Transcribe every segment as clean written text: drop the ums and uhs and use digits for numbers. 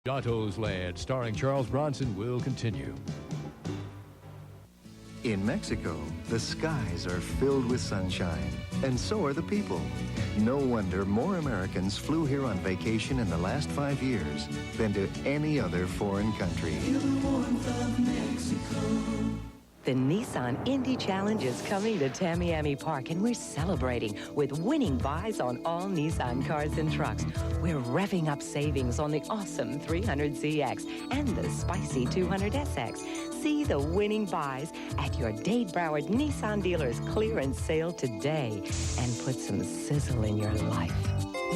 Chato's Land, starring Charles Bronson, will continue. In Mexico, the skies are filled with sunshine, and so are the people. No wonder more Americans flew here on vacation in the last 5 years than to any other foreign country. Feel the warmth of Mexico. The Nissan Indy Challenge is coming to Tamiami Park, and we're celebrating with winning buys on all Nissan cars and trucks. We're revving up savings on the awesome 300ZX and the spicy 200SX. See the winning buys at your Dade Broward Nissan dealer's clearance sale today and put some sizzle in your life.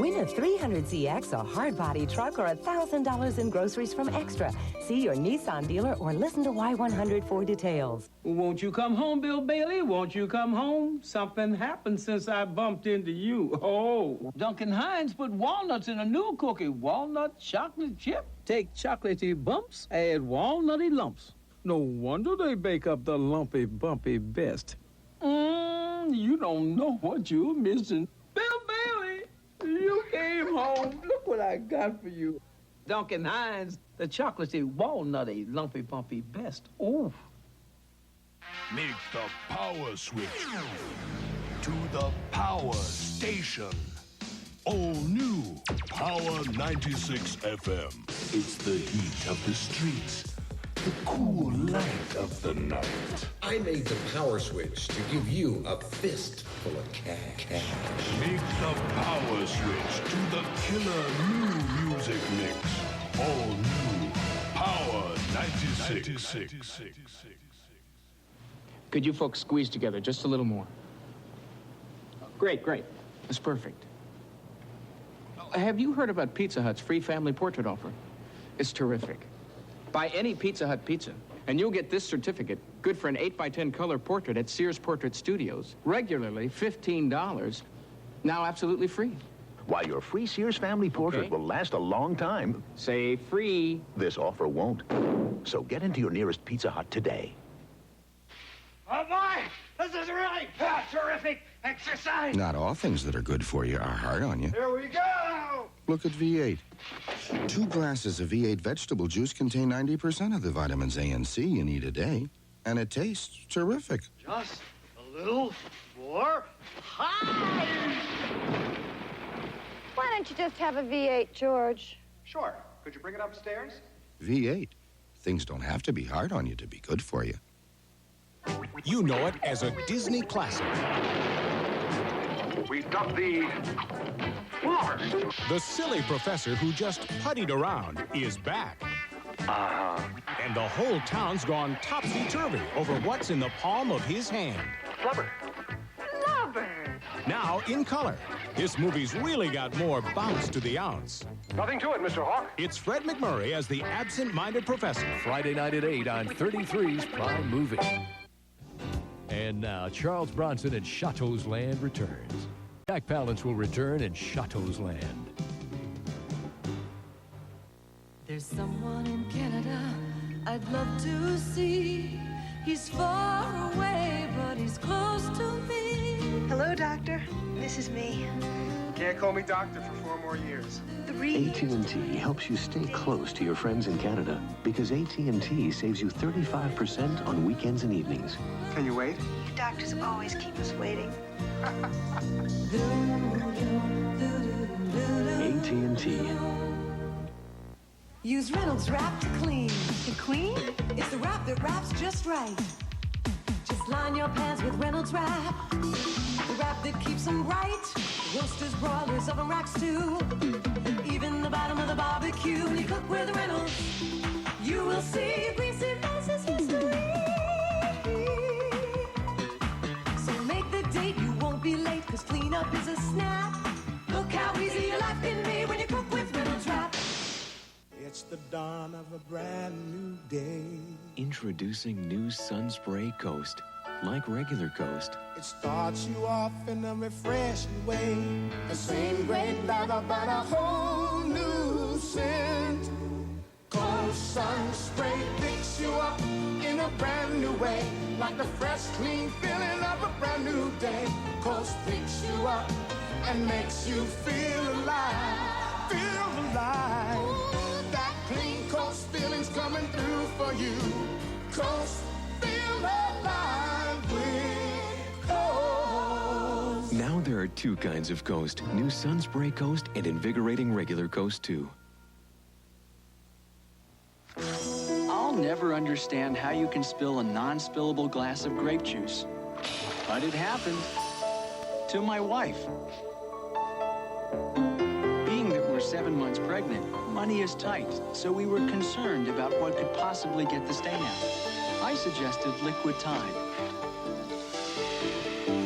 Win a 300ZX, a hard-body truck, or $1,000 in groceries from Extra. See your Nissan dealer or listen to Y100 for details. Won't you come home, Bill Bailey? Won't you come home? Something happened since I bumped into you. Oh, Duncan Hines put walnuts in a new cookie. Walnut chocolate chip. Take chocolatey bumps, add walnutty lumps. No wonder they bake up the lumpy, bumpy best. You don't know what you're missing. Bill Bailey, you came home. Look what I got for you. Duncan Hines, the chocolatey, walnutty, lumpy, bumpy best. Ooh. Make the power switch to the power station. All new Power 96 FM. It's the heat of the streets, the cool light of the night. I made the power switch to give you a fistful of cash. Make the power switch to the killer new music mix. All new Power 96. Could you folks squeeze together just a little more? Great. That's perfect. Have you heard about Pizza Hut's free family portrait offer? It's terrific. Buy any Pizza Hut pizza, and you'll get this certificate, good for an 8x10 color portrait at Sears Portrait Studios. Regularly $15, now absolutely free. Why, your free Sears family portrait will last a long time. Say free. This offer won't. So get into your nearest Pizza Hut today. Oh, boy! This is really terrific exercise! Not all things that are good for you are hard on you. Here we go! Look at V8. 2 glasses of V8 vegetable juice contain 90% of the vitamins A and C you need a day. And it tastes terrific. Just a little more high! Why don't you just have a V8, George? Sure. Could you bring it upstairs? V8. Things don't have to be hard on you to be good for you. You know it as a Disney classic. We've got the floor. The silly professor who just puttied around is back. And the whole town's gone topsy-turvy over what's in the palm of his hand. Flubber. Now in color. This movie's really got more bounce to the ounce. Nothing to it, Mr. Hawk. It's Fred McMurray as the absent-minded professor. Friday night at 8 on 33's Prime Movie. And now, Charles Bronson and Chato's Land returns. Jack Palance will return in Chato's Land. There's someone in Canada I'd love to see. He's far away, but he's close to me. Hello, Doctor. This is me. Can't call me doctor for 4 more years. AT&T helps you stay close to your friends in Canada because AT&T saves you 35% on weekends and evenings. Can you wait? You doctors always keep us waiting. AT&T. Use Reynolds Wrap to clean. To clean? It's the wrap that wraps just right. Just line your pants with Reynolds Wrap. The wrap that keeps them right. Roasters, broilers, oven racks too. Even the bottom of the barbecue. When you cook with Reynolds, you will see greasy faces history. So make the date, you won't be late, cause cleanup is a snap. Look how easy your life can be when you cook with Reynolds Wrap. It's the dawn of a brand new day. Introducing new Sunspray Ghost. Like regular Ghost, it starts you off in a refreshing way. The same great lather, but a whole new scent. Ghost Sunspray picks you up in a brand new way. Like the fresh, clean feeling of a brand new day. Ghost picks you up and makes you feel alive. Feel alive. Ooh, that clean you. Coast, feel alive with Coast. Now there are two kinds of Coast. New Sunspray Coast and invigorating regular Coast 2. I'll never understand how you can spill a non-spillable glass of grape juice. But it happened. To my wife. Being that we're 7 months pregnant, money is tight, so we were concerned about what could possibly get the stain out. I suggested liquid Tide.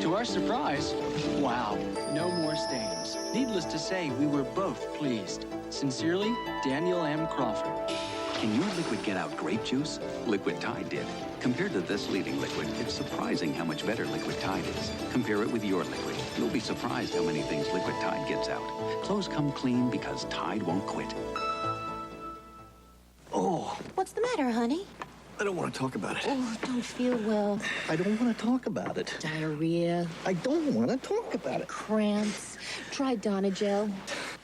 To our surprise, wow, no more stains. Needless to say, we were both pleased. Sincerely, Daniel M. Crawford. Can your liquid get out grape juice? Liquid Tide did. Compared to this leading liquid, it's surprising how much better Liquid Tide is. Compare it with your liquid. You'll be surprised how many things Liquid Tide gets out. Clothes come clean because Tide won't quit. Oh. What's the matter, honey? I don't want to talk about it. Oh, don't feel well. I don't want to talk about it. Diarrhea. I don't want to talk about it. Cramps. Try Donnagel.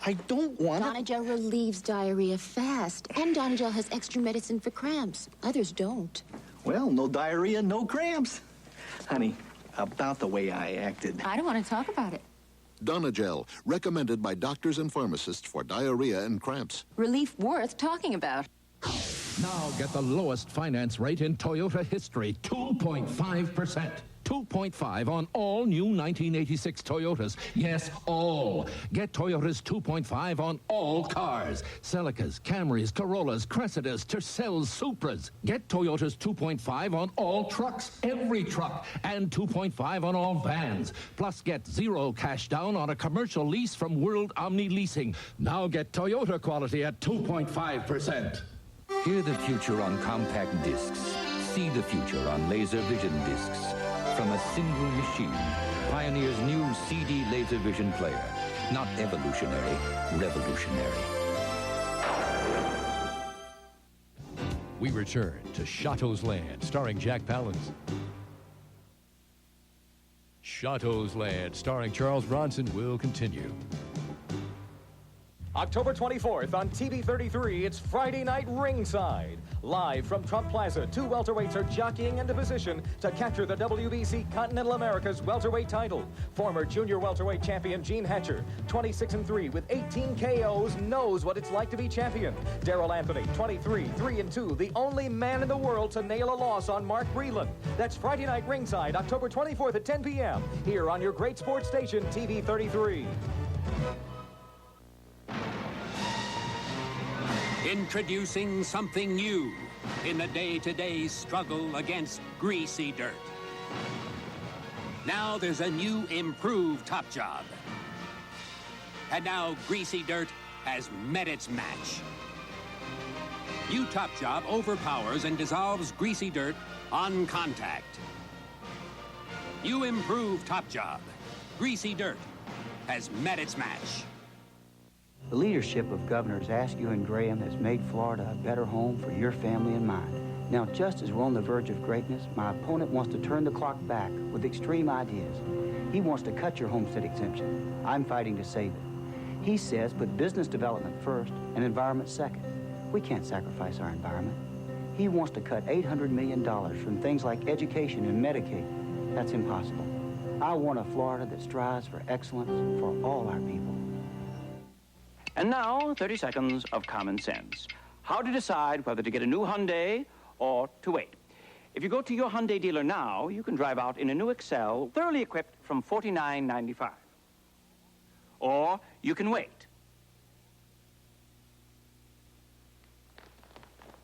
I don't want to. Donnagel relieves diarrhea fast. And Donnagel has extra medicine for cramps. Others don't. Well, no diarrhea, no cramps. Honey, about the way I acted. I don't want to talk about it. Donnagel, recommended by doctors and pharmacists for diarrhea and cramps. Relief worth talking about. Now get the lowest finance rate in Toyota history, 2.5%. 2.5 on all new 1986 Toyotas. Yes, all. Get Toyota's 2.5 on all cars. Celicas, Camrys, Corollas, Cressidas, Tercels, Supras. Get Toyota's 2.5 on all trucks, every truck, and 2.5 on all vans. Plus get zero cash down on a commercial lease from World Omni Leasing. Now get Toyota quality at 2.5%. Hear the future on compact discs. See the future on LaserVision discs. From a single machine, Pioneer's new CD LaserVision player. Not evolutionary, revolutionary. We return to Chato's Land, starring Jack Palance. Chato's Land, starring Charles Bronson, will continue. October 24th on TV 33, it's Friday Night Ringside. Live from Trump Plaza, two welterweights are jockeying into position to capture the WBC Continental America's welterweight title. Former junior welterweight champion Gene Hatcher, 26-3 with 18 KOs, knows what it's like to be champion. Darrell Anthony, 23, 3-2, the only man in the world to nail a loss on Mark Breland. That's Friday Night Ringside, October 24th at 10 p.m. here on your great sports station, TV 33. Introducing something new in the day-to-day struggle against greasy dirt. Now there's a new, improved Top Job. And now greasy dirt has met its match. New Top Job overpowers and dissolves greasy dirt on contact. New improved Top Job. Greasy dirt has met its match. The leadership of Governors Askew and Graham has made Florida a better home for your family and mine. Now, just as we're on the verge of greatness, my opponent wants to turn the clock back with extreme ideas. He wants to cut your homestead exemption. I'm fighting to save it. He says put business development first and environment second. We can't sacrifice our environment. He wants to cut $800 million from things like education and Medicaid. That's impossible. I want a Florida that strives for excellence for all our people. And now, 30 seconds of common sense. How to decide whether to get a new Hyundai or to wait. If you go to your Hyundai dealer now, you can drive out in a new Excel, thoroughly equipped from $49.95. Or you can wait.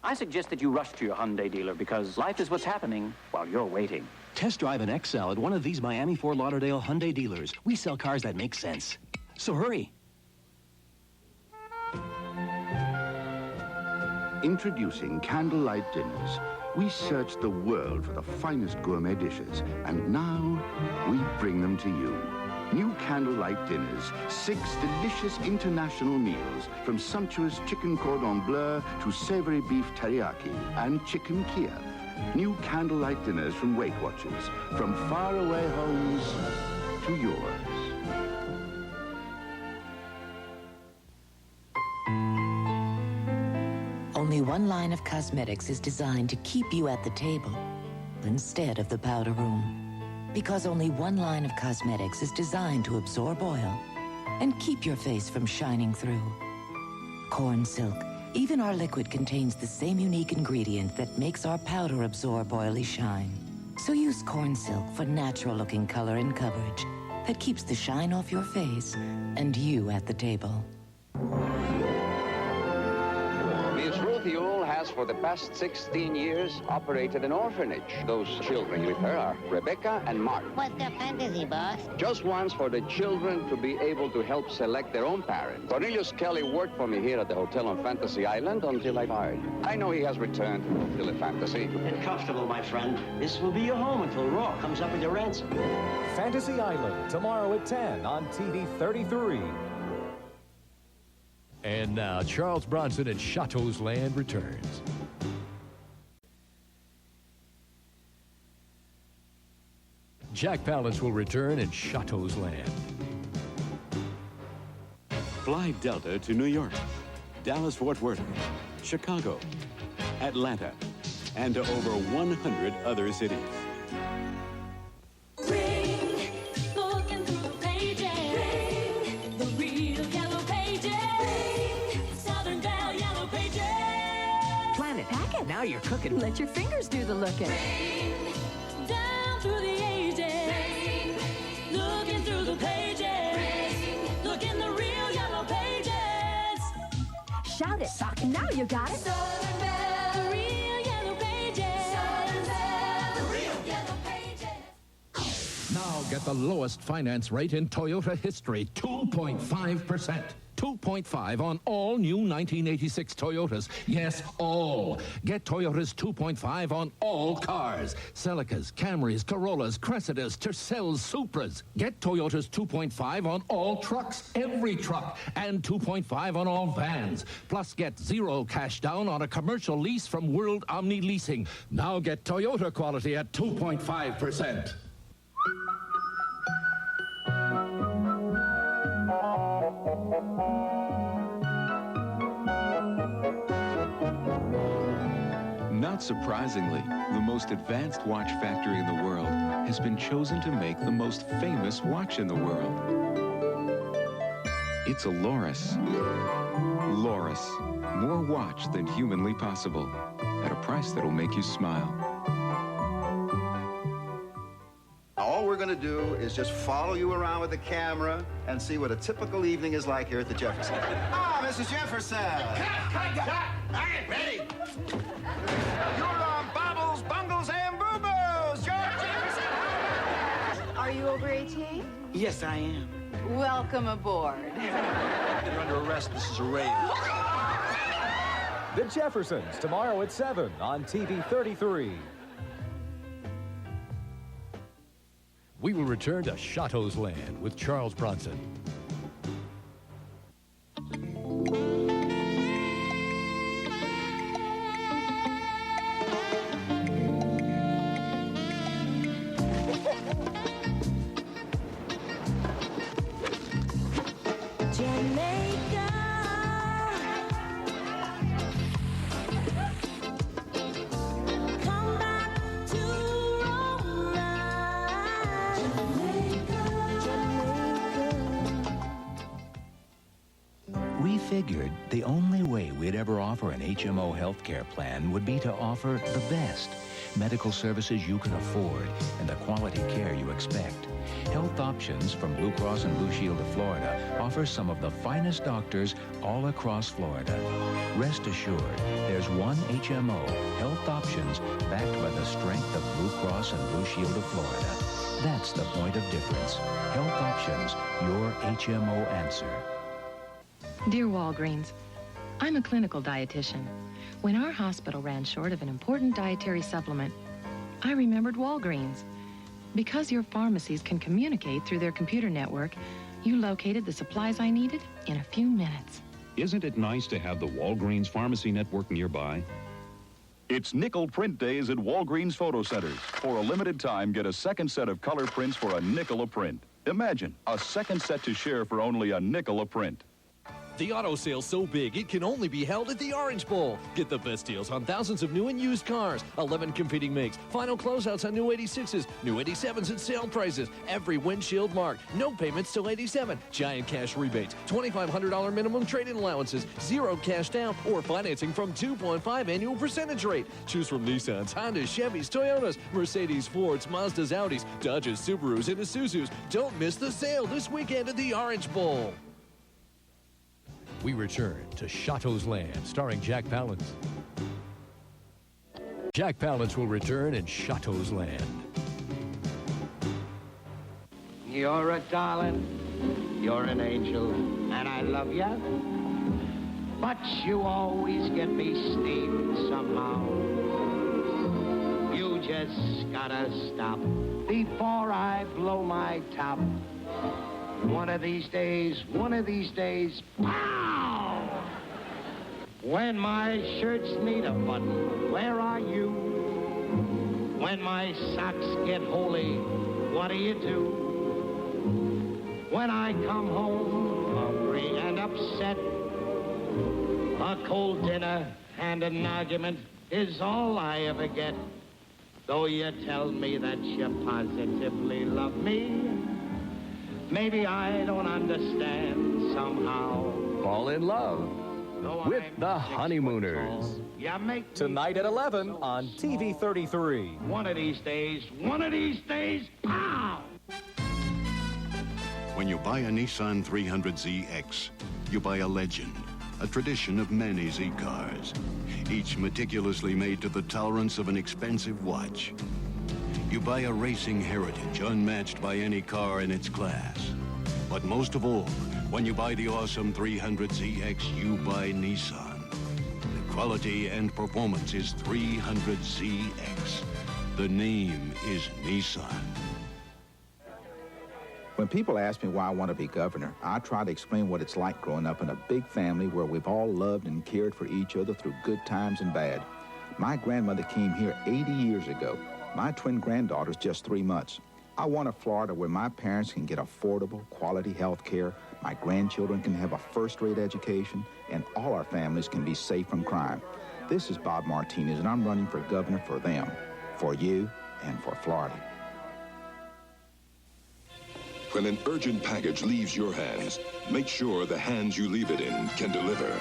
I suggest that you rush to your Hyundai dealer because life is what's happening while you're waiting. Test drive an Excel at one of these Miami Fort Lauderdale Hyundai dealers. We sell cars that make sense. So hurry. Introducing candlelight dinners. We searched the world for the finest gourmet dishes, and now we bring them to you. New candlelight dinners, 6 delicious international meals, from sumptuous chicken cordon bleu to savory beef teriyaki and chicken Kiev. New candlelight dinners from Weight Watchers, from faraway homes to yours. Only one line of cosmetics is designed to keep you at the table instead of the powder room. Because only one line of cosmetics is designed to absorb oil and keep your face from shining through. Corn Silk. Even our liquid contains the same unique ingredient that makes our powder absorb oily shine. So use Corn Silk for natural-looking color and coverage that keeps the shine off your face and you at the table. Miss Ruth Yule has for the past 16 years operated an orphanage. Those children with her are Rebecca and Mark. What's their fantasy, boss? Just wants for the children to be able to help select their own parents. Cornelius Kelly worked for me here at the hotel on Fantasy Island until I fired him. I know he has returned to the fantasy. Get comfortable, my friend. This will be your home until Raw comes up with your ransom. Fantasy Island, tomorrow at 10 on TV 33. And now, Charles Bronson at Chato's Land returns. Jack Palance will return in Chato's Land. Fly Delta to New York, Dallas-Fort Worth, Chicago, Atlanta, and to over 100 other cities. Now you're cooking. Let your fingers do the looking. Down through the ages. Looking through the pages. Look in the real yellow pages. Shout it. Now you got it. Southern Belle, the real yellow pages. Southern Belle, the real yellow pages. Now get the lowest finance rate in Toyota history, 2.5%. 2.5 on all new 1986 Toyotas. Yes, all. Get Toyota's 2.5 on all cars. Celicas, Camrys, Corollas, Cressidas, Tercels, Supras. Get Toyota's 2.5 on all trucks, every truck, and 2.5 on all vans. Plus get zero cash down on a commercial lease from World Omni Leasing. Now get Toyota quality at 2.5%. Not surprisingly, the most advanced watch factory in the world has been chosen to make the most famous watch in the world. It's a Lorus. Lorus. More watch than humanly possible at a price that'll make you smile. All we're going to do is just follow you around with the camera and see what a typical evening is like here at the Jeffersons. Ah, Mrs. Jefferson! Cut! I ain't ready! You're on Bobbles, Bungles, and Boo-Boos! George Jefferson! Are you over 18? Yes, I am. Welcome aboard. You're under arrest, Mrs. Ray. The Jeffersons, tomorrow at 7 on TV 33. We will return to Chato's Land with Charles Bronson. Jamaica. Come back to We figured the only way we'd ever offer an HMO healthcare plan would be to offer the best. Medical services you can afford and the quality care you expect. Health Options from Blue Cross and Blue Shield of Florida offers some of the finest doctors all across Florida. Rest assured, there's one HMO, Health Options, backed by the strength of Blue Cross and Blue Shield of Florida. That's the point of difference. Health Options, your HMO answer. Dear Walgreens, I'm a clinical dietitian. When our hospital ran short of an important dietary supplement, I remembered Walgreens. Because your pharmacies can communicate through their computer network, you located the supplies I needed in a few minutes. Isn't it nice to have the Walgreens pharmacy network nearby? It's nickel print days at Walgreens Photo Centers. For a limited time, get a second set of color prints for a nickel a print. Imagine, a second set to share for only a nickel a print. The auto sale's so big, it can only be held at the Orange Bowl. Get the best deals on thousands of new and used cars, 11 competing makes, final closeouts on new 86s, new 87s at sale prices, every windshield marked, no payments till 87, giant cash rebates, $2,500 minimum trade-in allowances, 0 cash down, or financing from 2.5 annual percentage rate. Choose from Nissans, Hondas, Chevys, Toyotas, Mercedes, Fords, Mazdas, Audis, Dodges, Subarus, and Isuzus. Don't miss the sale this weekend at the Orange Bowl. We return to Chato's Land, starring Jack Palance. Jack Palance will return in Chato's Land. You're a darling, you're an angel, and I love ya. But you always get me steamed somehow. You just gotta stop before I blow my top. One of these days, pow! When my shirts need a button, where are you? When my socks get holy, what do you do? When I come home hungry and upset, a cold dinner and an argument is all I ever get. Though you tell me that you positively love me, maybe I don't understand somehow. Fall in love with the Honeymooners. Tonight at 11 on TV 33. One of these days, pow! When you buy a Nissan 300ZX, you buy a legend, a tradition of many Z cars, each meticulously made to the tolerance of an expensive watch. You buy a racing heritage unmatched by any car in its class. But most of all, when you buy the awesome 300ZX, you buy Nissan. The quality and performance is 300ZX. The name is Nissan. When people ask me why I want to be governor, I try to explain what it's like growing up in a big family where we've all loved and cared for each other through good times and bad. My grandmother came here 80 years ago. My twin granddaughter's just 3 months. I want a Florida where my parents can get affordable, quality health care, my grandchildren can have a first-rate education, and all our families can be safe from crime. This is Bob Martinez, and I'm running for governor for them, for you, and for Florida. When an urgent package leaves your hands, make sure the hands you leave it in can deliver.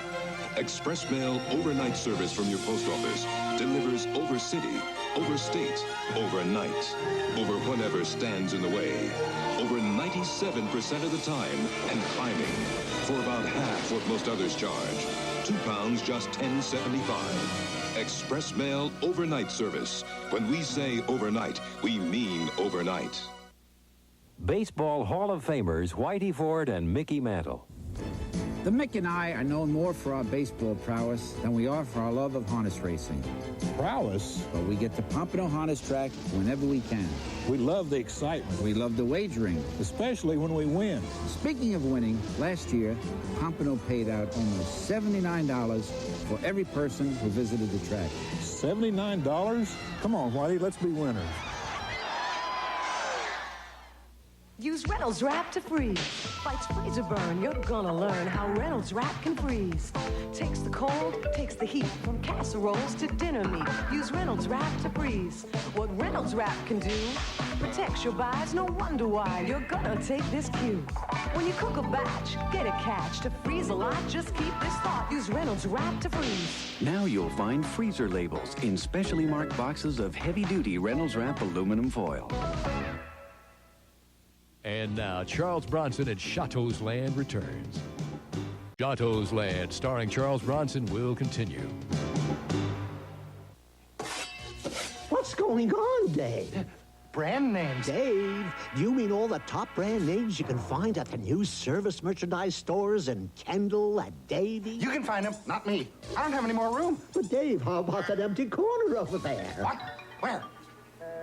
Express Mail overnight service from your post office delivers over city, over state, overnight, over whatever stands in the way. Over 97% of the time and climbing. For about half what most others charge. £2, just $10.75. Express Mail overnight service. When we say overnight, we mean overnight. Baseball Hall of Famers Whitey Ford and Mickey Mantle. The Mick and I are known more for our baseball prowess than we are for our love of harness racing. Prowess? But we get to Pompano Harness Track whenever we can. We love the excitement. We love the wagering. Especially when we win. Speaking of winning, last year, Pompano paid out almost $79 for every person who visited the track. $79? Come on, Whitey, let's be winners. Use Reynolds Wrap to freeze. Fights freezer burn, you're gonna learn how Reynolds Wrap can freeze. Takes the cold, takes the heat, from casseroles to dinner meat. Use Reynolds Wrap to freeze. What Reynolds Wrap can do, protects your buys, no wonder why you're gonna take this cue. When you cook a batch, get a catch. To freeze a lot, just keep this thought. Use Reynolds Wrap to freeze. Now you'll find freezer labels in specially marked boxes of heavy-duty Reynolds Wrap aluminum foil. And now, Charles Bronson at Chato's Land returns. Chato's Land, starring Charles Bronson, will continue. What's going on, Dave? Brand names. Dave, do you mean all the top brand names you can find at the new service merchandise stores in Kendall, at Davie? You can find them, not me. I don't have any more room. But Dave, how about that empty corner over there? What? Where?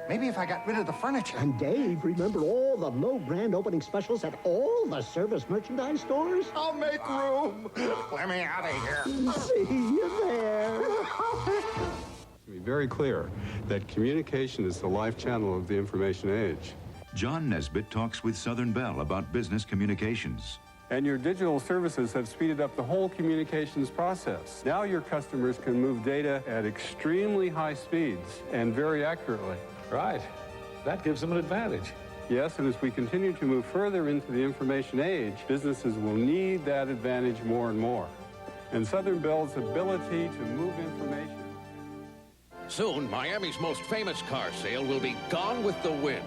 Maybe if I got rid of the furniture. And Dave, remember all the no-brand opening specials at all the service merchandise stores? I'll make room. Let me out of here. See you there. To be very clear that communication is the life channel of the information age. John Nesbitt talks with Southern Bell about business communications. And your digital services have speeded up the whole communications process. Now your customers can move data at extremely high speeds and very accurately. Right. That gives them an advantage. Yes, and as we continue to move further into the information age, businesses will need that advantage more and more. And Southern Bell's ability to move information. Soon, Miami's most famous car sale will be Gone with the Wind.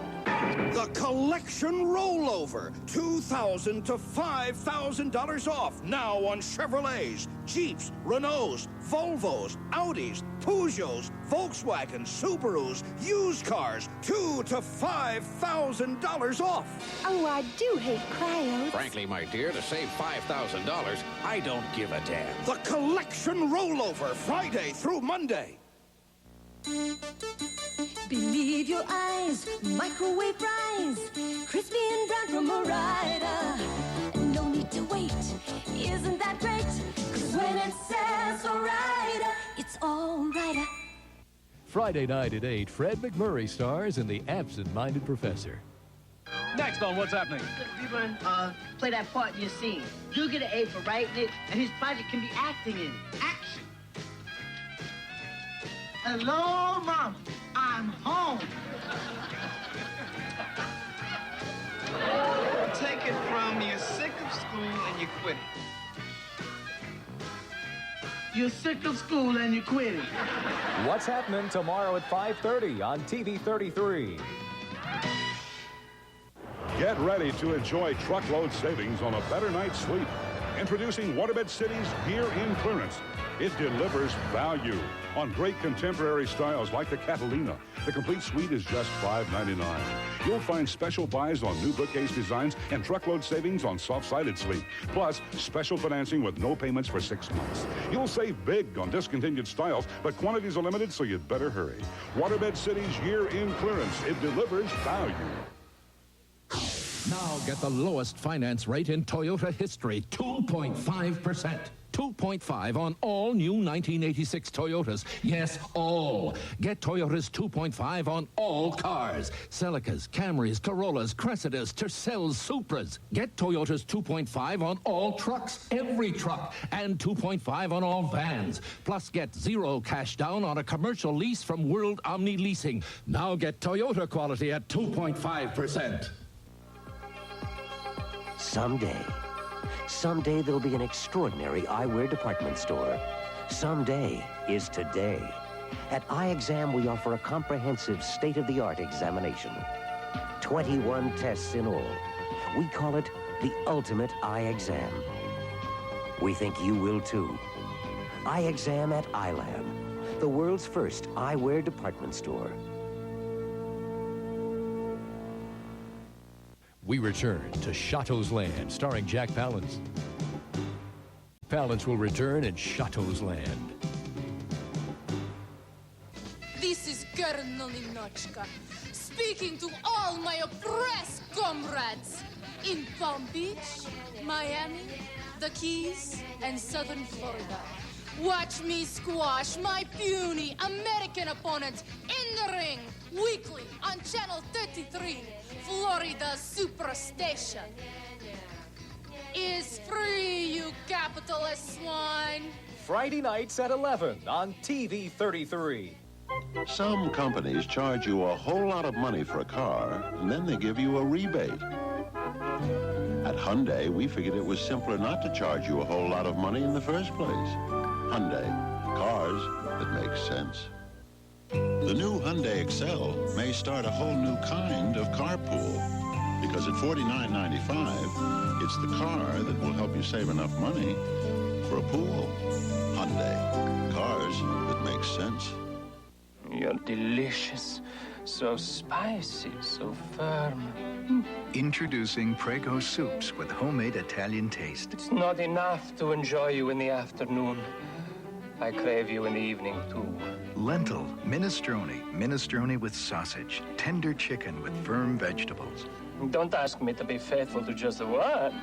The collection rollover, $2,000 to $5,000 off now on Chevrolets, Jeeps, Renaults, Volvos, Audis, Peugeots, Volkswagens, Subarus, used cars, $2,000 to $5,000 off. Oh, I do hate cryos. Frankly, my dear, to save $5,000, I don't give a damn. The collection rollover, Friday through Monday. Believe your eyes, microwave fries, crispy and brown from a rider. No need to wait, isn't that great? 'Cause when it says Ore-Ida, it's all-righter. Friday night at 8, Fred McMurray stars in The Absent-Minded Professor. Next on What's Happening. People play that part in your scene. You get an A for writing it, and his project can be acting in. Action. Hello, Mom. I'm home. Take it from you're sick of school and you quit it. You're sick of school and you quit it. What's Happening tomorrow at 5:30 on TV 33. Get ready to enjoy truckload savings on a better night's sleep. Introducing Waterbed City's year-in clearance. It delivers value on great contemporary styles like the Catalina. The complete suite is just $5.99. You'll find special buys on new bookcase designs and truckload savings on soft-sided sleep. Plus, special financing with no payments for 6 months. You'll save big on discontinued styles, but quantities are limited, so you'd better hurry. Waterbed City's year-in clearance. It delivers value. Now get the lowest finance rate in Toyota history, 2.5%. 2.5 on all new 1986 Toyotas. Yes, all. Get Toyota's 2.5 on all cars. Celicas, Camrys, Corollas, Cressidas, Tercels, Supras. Get Toyota's 2.5 on all trucks, every truck, and 2.5 on all vans. Plus get zero cash down on a commercial lease from World Omni Leasing. Now get Toyota quality at 2.5%. Someday there'll be an extraordinary eyewear department store. Someday is today. At Eye Exam, we offer a comprehensive state-of-the-art examination. 21 tests in all. We call it the ultimate eye exam. We think you will too. Eye Exam at EyeLab, the world's first eyewear department store. We return to Chato's Land, starring Jack Palance. Palance will return in Chato's Land. This is Colonel Inochka, speaking to all my oppressed comrades in Palm Beach, Miami, the Keys, and Southern Florida. Watch me squash my puny American opponent in the ring weekly on Channel 33. Florida's Superstation is free, you capitalist swine. Friday nights at 11 on TV 33. Some companies charge you a whole lot of money for a car, and then they give you a rebate. At Hyundai, we figured it was simpler not to charge you a whole lot of money in the first place. Hyundai, cars that make sense. The new Hyundai Excel may start a whole new kind of carpool, because at $49.95, it's the car that will help you save enough money for a pool. Hyundai, cars that make sense. You're delicious, so spicy, so firm. Introducing Prego soups with homemade Italian taste. It's not enough to enjoy you in the afternoon. I crave you in the evening, too. Lentil, minestrone with sausage, tender chicken with firm vegetables. Don't ask me to be faithful to just one.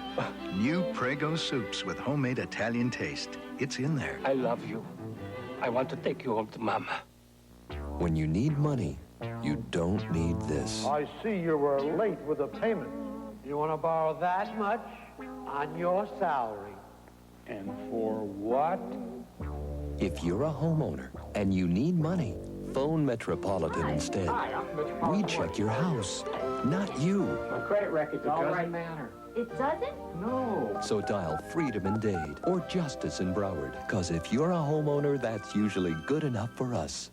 New Prego soups with homemade Italian taste. It's in there. I love you. I want to take you home to Mama. When you need money, you don't need this. I see you were late with the payment. You want to borrow that much? on your salary. And for what? If you're a homeowner and you need money, phone Metropolitan instead. Hi, I'm Metropolitan. We check your house, not you. My credit record's all right. Matter. It doesn't? No. So dial Freedom in Dade or Justice in Broward, because if you're a homeowner, that's usually good enough for us.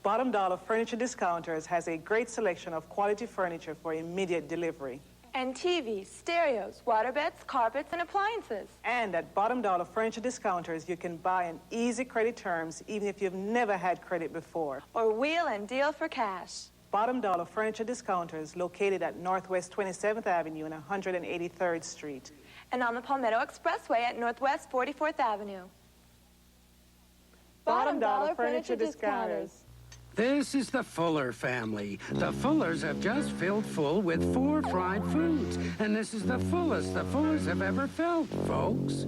Bottom Dollar Furniture Discounters has a great selection of quality furniture for immediate delivery. And TVs, stereos, waterbeds, carpets, and appliances. And at Bottom Dollar Furniture Discounters, you can buy on easy credit terms, even if you've never had credit before. Or wheel and deal for cash. Bottom Dollar Furniture Discounters, located at Northwest 27th Avenue and 183rd Street. And on the Palmetto Expressway at Northwest 44th Avenue. Bottom Dollar Furniture Discounters. This is the Fuller family. The Fullers have just filled full with 4 fried foods. And this is the fullest the Fullers have ever felt, folks.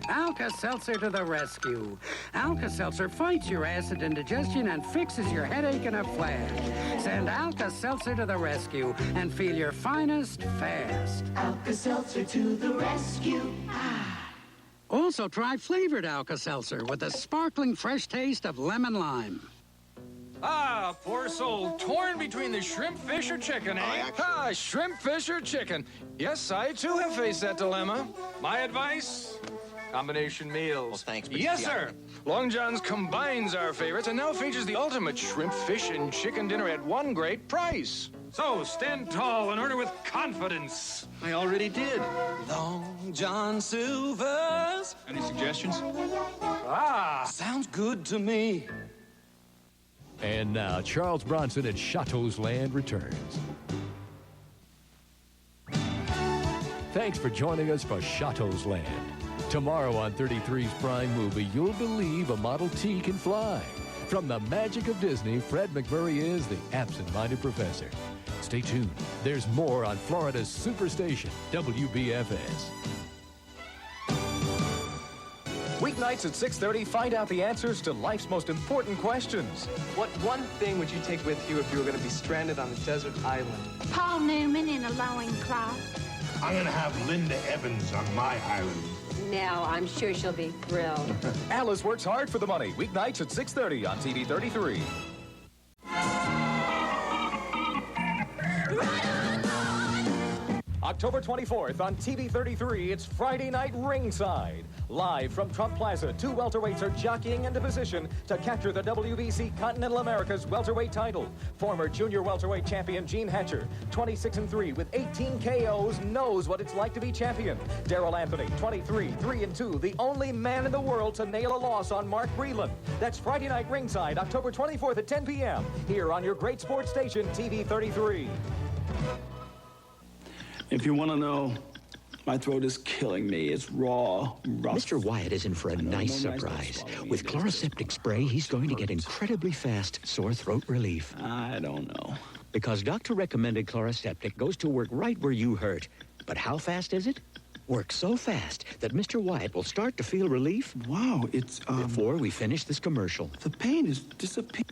Alka-Seltzer to the rescue. Alka-Seltzer fights your acid indigestion and fixes your headache in a flash. Send Alka-Seltzer to the rescue and feel your finest fast. Alka-Seltzer to the rescue. Also try flavored Alka-Seltzer with a sparkling fresh taste of lemon lime. Ah, poor soul, torn between the shrimp, fish, or chicken, eh? Shrimp, fish, or chicken. Yes, I too have faced that dilemma. My advice? Combination meals. Well, thanks, but yes, sir. Long John's combines our favorites and now features the ultimate shrimp, fish, and chicken dinner at one great price. So, stand tall and order with confidence. I already did. Long John Silver's. Any suggestions? Sounds good to me. And now, Charles Bronson at Chato's Land returns. Thanks for joining us for Chato's Land. Tomorrow on 33's Prime Movie, you'll believe a Model T can fly. From the magic of Disney, Fred McMurray is the absent-minded professor. Stay tuned. There's more on Florida's Superstation, WBFS. Weeknights at 6:30, find out the answers to life's most important questions. What one thing would you take with you if you were going to be stranded on a desert island? Paul Newman in a loincloth. I'm gonna have Linda Evans on my island. Now, I'm sure she'll be thrilled. Alice Works Hard for the Money. Weeknights at 6:30 on TV 33. October 24th on TV 33, it's Friday Night Ringside. Live from Trump Plaza, 2 welterweights are jockeying into position to capture the WBC Continental America's welterweight title. Former junior welterweight champion Gene Hatcher, 26-3 with 18 KOs, knows what it's like to be champion. Darrell Anthony, 23, 3-2, the only man in the world to nail a loss on Mark Breland. That's Friday Night Ringside, October 24th at 10 p.m. here on your great sports station, TV 33. If you want to know, my throat is killing me. It's raw, rough. Mr. Wyatt is in for a nice surprise. With Chloraseptic spray, he's going to get incredibly fast sore throat relief. I don't know. Because doctor recommended Chloraseptic goes to work right where you hurt. But how fast is it? Works so fast that Mr. Wyatt will start to feel relief. Wow, it's before we finish this commercial. The pain is disappearing.